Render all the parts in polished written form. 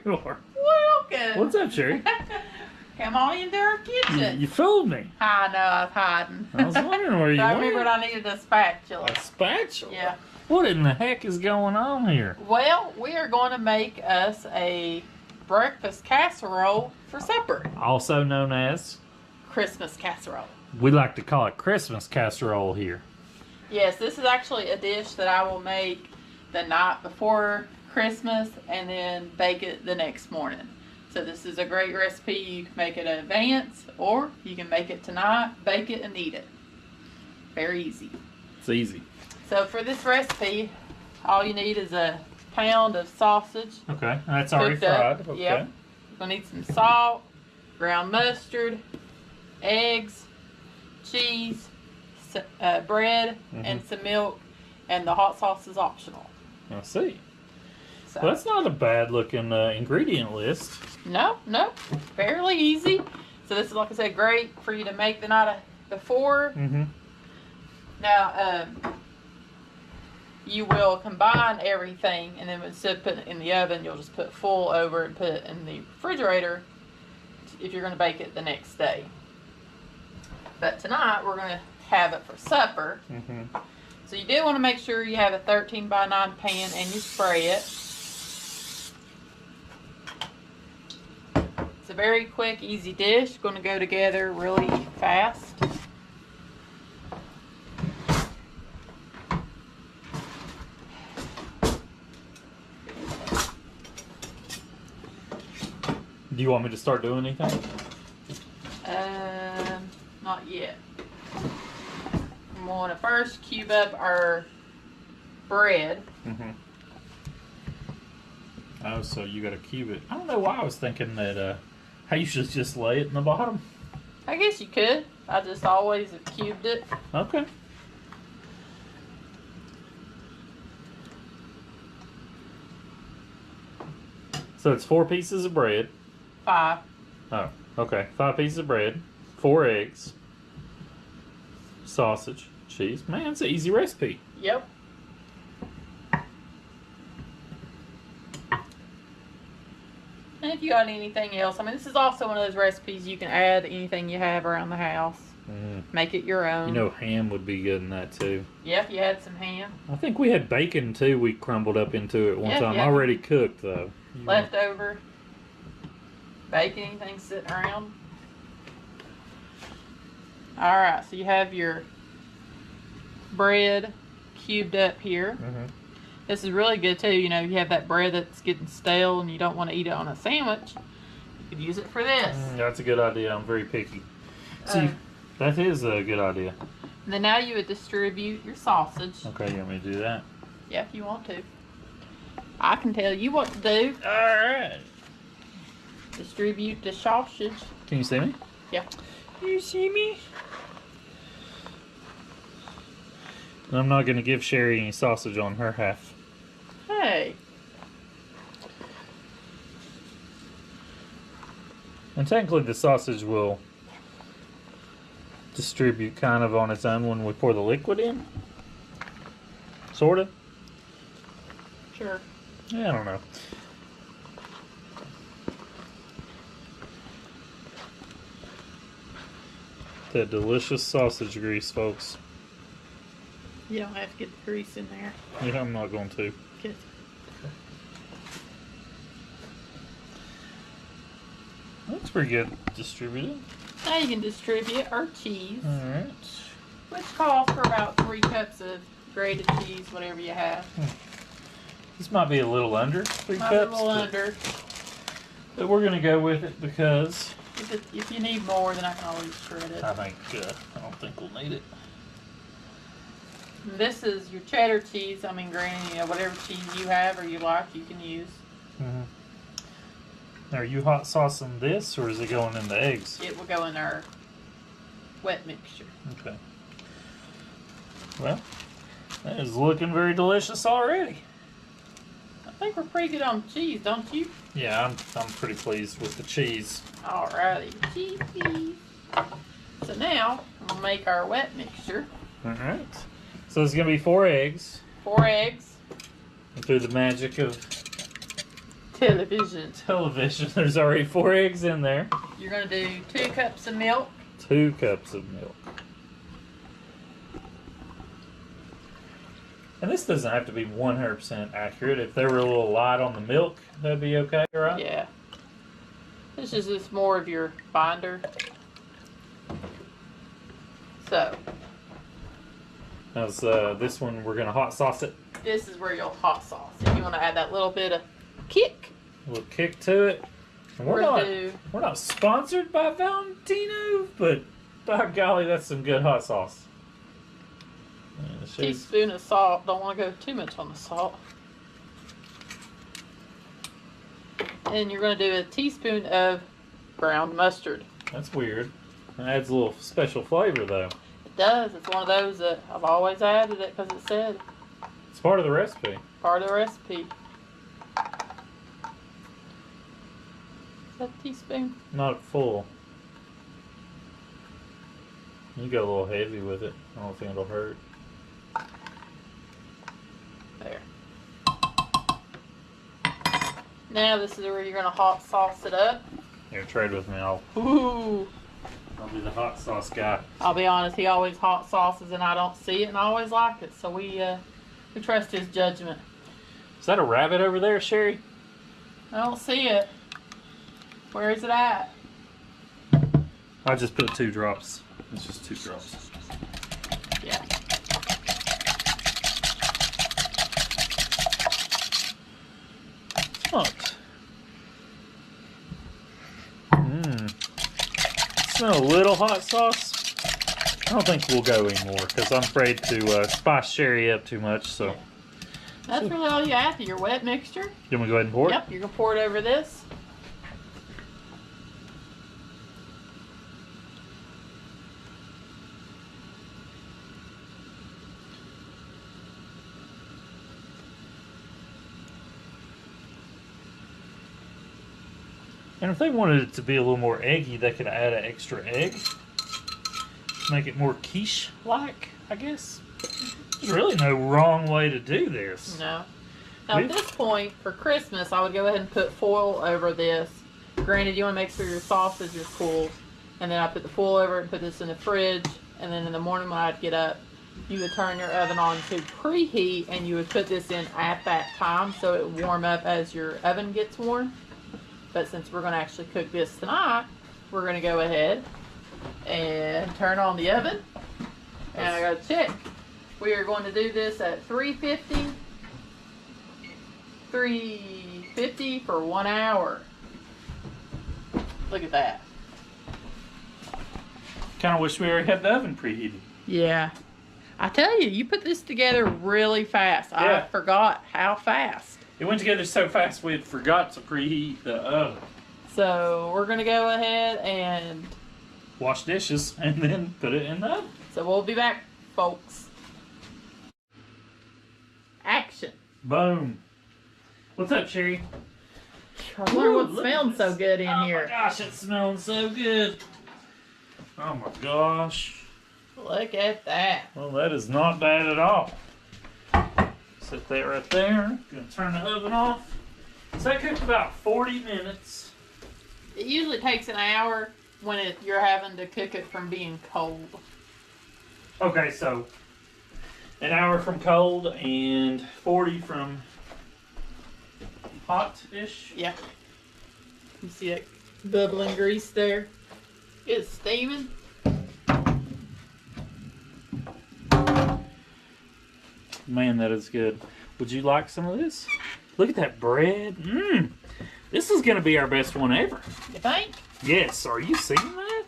you are. Welcome. What's up, Sherry? Come on into our kitchen. You fooled me. I know, I was hiding. I was wondering where you I were. remembered I needed a spatula. A spatula? Yeah. What in the heck is going on here? Well, we are going to make us a breakfast casserole for supper. Also known as? Christmas casserole. We like to call it Christmas casserole here. Yes, this is actually a dish that I will make the night before Christmas and then bake it the next morning. So this is a great recipe. You can make it in advance or you can make it tonight, bake it, and eat it. Very easy. It's easy. So for this recipe, all you need is a pound of sausage. Okay, that's already fried. Okay. Yep. You're going to need some salt, ground mustard, eggs, cheese, bread, and some milk. And the hot sauce is optional. I see. So. Well, that's not a bad looking ingredient list. No, fairly easy. So this is, like I said, great for you to make the night before. Now, you will combine everything, and then instead of putting it in the oven, you'll just put full over and put it in the refrigerator if you're going to bake it the next day. But tonight, we're going to have it for supper. So you do want to make sure you have a 13 by 9 pan and you spray it. It's a very quick, easy dish. Going to go together really fast. Do you want me to start doing anything? Not yet. We want to first cube up our bread. Oh, so you got to cube it. I don't know why I was thinking that how you should just lay it in the bottom. I guess you could. I just always have cubed it. Okay. So it's 4 pieces of bread. 5. Oh, okay. 5 pieces of bread, 4 eggs, sausage, cheese. Man, it's an easy recipe. Yep. And if you got anything else, I mean, this is also one of those recipes you can add anything you have around the house. Make it your own. You know, ham would be good in that too. Yeah, if you had some ham. I think we had bacon too. We crumbled up into it one time. Yeah. Already cooked though. Leftover. Bacon, anything sitting around. Alright, so you have your bread cubed up here. This is really good too. You know, you have that bread that's getting stale and you don't want to eat it on a sandwich. You could use it for this. That's a good idea. I'm very picky. See, that is a good idea. And then now you would distribute your sausage. Okay, you want me to do that? Yeah, if you want to. I can tell you what to do. Alright. Distribute the sausage. Can you see me? Yeah. Can you see me? I'm not going to give Sherry any sausage on her half. Hey. And technically the sausage will distribute kind of on its own when we pour the liquid in. Sort of. Sure. Yeah, I don't know. That delicious sausage grease, folks. You don't have to get the grease in there. Yeah, I'm not going to. Good. That's pretty good distributed. Now you can distribute our cheese. Alright. Which calls for about 3 cups of grated cheese, whatever you have. This might be a little under 3 Might cups. be a little under. But we're going to go with it because If you need more, then I can always shred it. I don't think we'll need it. And this is your cheddar cheese. I mean, granted, you know, whatever cheese you have or you like, you can use. Are you hot saucing this, or is it going in the eggs? It will go in our wet mixture. Okay. Well, that is looking very delicious already. I think we're pretty good on cheese, don't you? Yeah, I'm pretty pleased with the cheese. Alrighty, cheese. So now, we'll make our wet mixture. Alright. So it's going to be 4 eggs. 4 eggs. And through the magic of Television. Television. There's already 4 eggs in there. You're going to do 2 cups of milk. 2 cups of milk. And this doesn't have to be 100% accurate. If they were a little light on the milk, that'd be okay, right? Yeah. This is just more of your binder. So. How's this one, we're going to hot sauce it? This is where you'll hot sauce. If you want to add that little bit of kick. A little kick to it. And we're not sponsored by Valentino, but by golly, that's some good hot sauce. Teaspoon of salt. Don't want to go too much on the salt. And you're going to do a teaspoon of ground mustard. That's weird. It adds a little special flavor, though. It does. It's one of those that I've always added it because it said. It's part of the recipe. Part of the recipe. Is that a teaspoon? Not full. You go a little heavy with it. I don't think it'll hurt. There. Now this is where you're going to hot sauce it up. Here, trade with me. I'll be the hot sauce guy. I'll be honest, he always hot sauces and I don't see it and I always like it. So we trust his judgment. Is that a rabbit over there, Sherry? I don't see it. Where is it at? I just put 2 drops. It's just 2 drops. Yeah. Smoked. Smell a little hot sauce. I don't think we'll go anymore because I'm afraid to spice Sherry up too much. So that's really all you add to your wet mixture. You want me to go ahead and pour it? Yep, you're gonna pour it over this. And if they wanted it to be a little more eggy, they could add an extra egg. Make it more quiche-like, I guess. There's really no wrong way to do this. No. Now at this point, for Christmas, I would go ahead and put foil over this. Granted, you want to make sure your sausage is cool. And then I put the foil over it and put this in the fridge. And then in the morning when I'd get up, you would turn your oven on to preheat and you would put this in at that time so it would warm up as your oven gets warm. But since we're going to actually cook this tonight, we're going to go ahead and turn on the oven. And I got to check. We are going to do this at 350 for 1 hour. Look at that. Kind of wish we already had the oven preheated. Yeah. I tell you, you put this together really fast. Yeah. I forgot how fast. It went together so fast we had forgot to preheat the oven. So we're going to go ahead and wash dishes and then put it in the oven. So we'll be back, folks. Action. Boom. What's up, Sherry? I wonder what's smelling so good in here. Oh my gosh, it's smelling so good. Oh my gosh. Look at that. Well, that is not bad at all. Set that right there. Gonna turn the oven off. So that cooked about 40 minutes. It usually takes an hour when you're having to cook it from being cold. Okay, so an hour from cold and 40 from hot-ish. Yeah. You see that bubbling grease there? It's steaming. Man, that is good. Would you like some of this? Look at that bread. Mmm. This is going to be our best one ever. You think? Yes. Are you seeing that?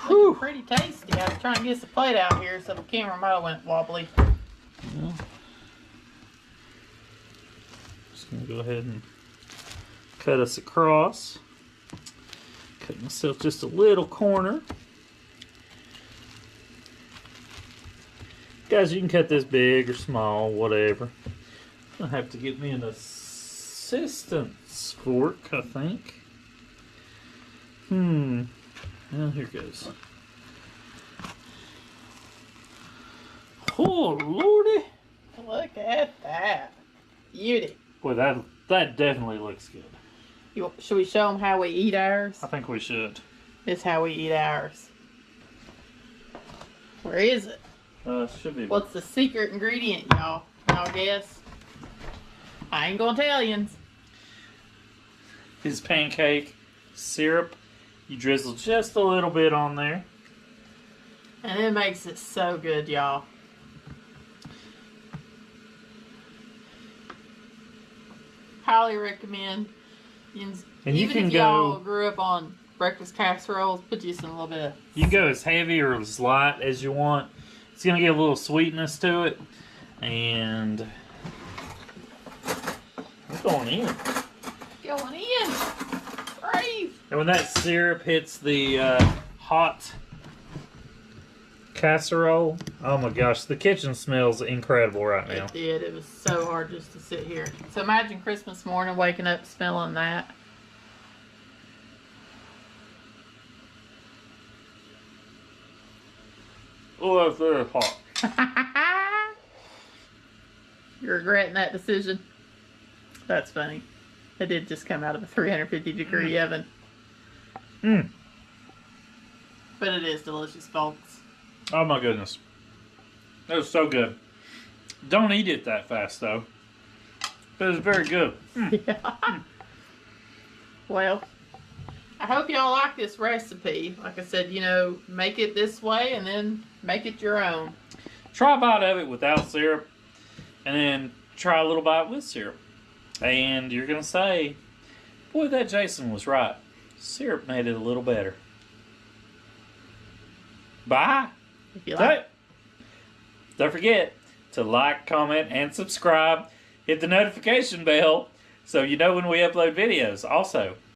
Whew. Pretty tasty. I was trying to get the plate out here so the camera might have went wobbly. Well, just going to go ahead and cut us across. Cut myself just a little corner. Guys, you can cut this big or small, whatever. I'm going to have to get me an assistance fork, I think. Well, here goes. Oh, Lordy. Look at that. Beauty. Boy, that definitely looks good. Should we show them how we eat ours? I think we should. This is how we eat ours. Where is it? Should be. What's the secret ingredient, y'all? Y'all guess? I ain't gonna tell you. His pancake syrup. You drizzle just a little bit on there. And it makes it so good, y'all. Highly recommend. And you even can if y'all grew up on breakfast casseroles, put just a little bit of... You can go as heavy or as light as you want. It's going to give a little sweetness to it. And it's going in. Going in. Brave. And when that syrup hits the hot casserole, oh my gosh, the kitchen smells incredible right now. It did. It was so hard just to sit here. So imagine Christmas morning waking up smelling that. Oh, that's very hot. You're regretting that decision? That's funny. It did just come out of a 350 degree oven. Mmm. But it is delicious, folks. Oh my goodness. That was so good. Don't eat it that fast though. But it's very good. Mm. Yeah. Well, I hope y'all like this recipe. Like I said, you know, make it this way and then make it your own. Try a bite of it without syrup. And then try a little bite with syrup. And you're going to say, boy, that Jason was right. Syrup made it a little better. Bye. If you like. Don't forget to like, comment, and subscribe. Hit the notification bell so you know when we upload videos. Also,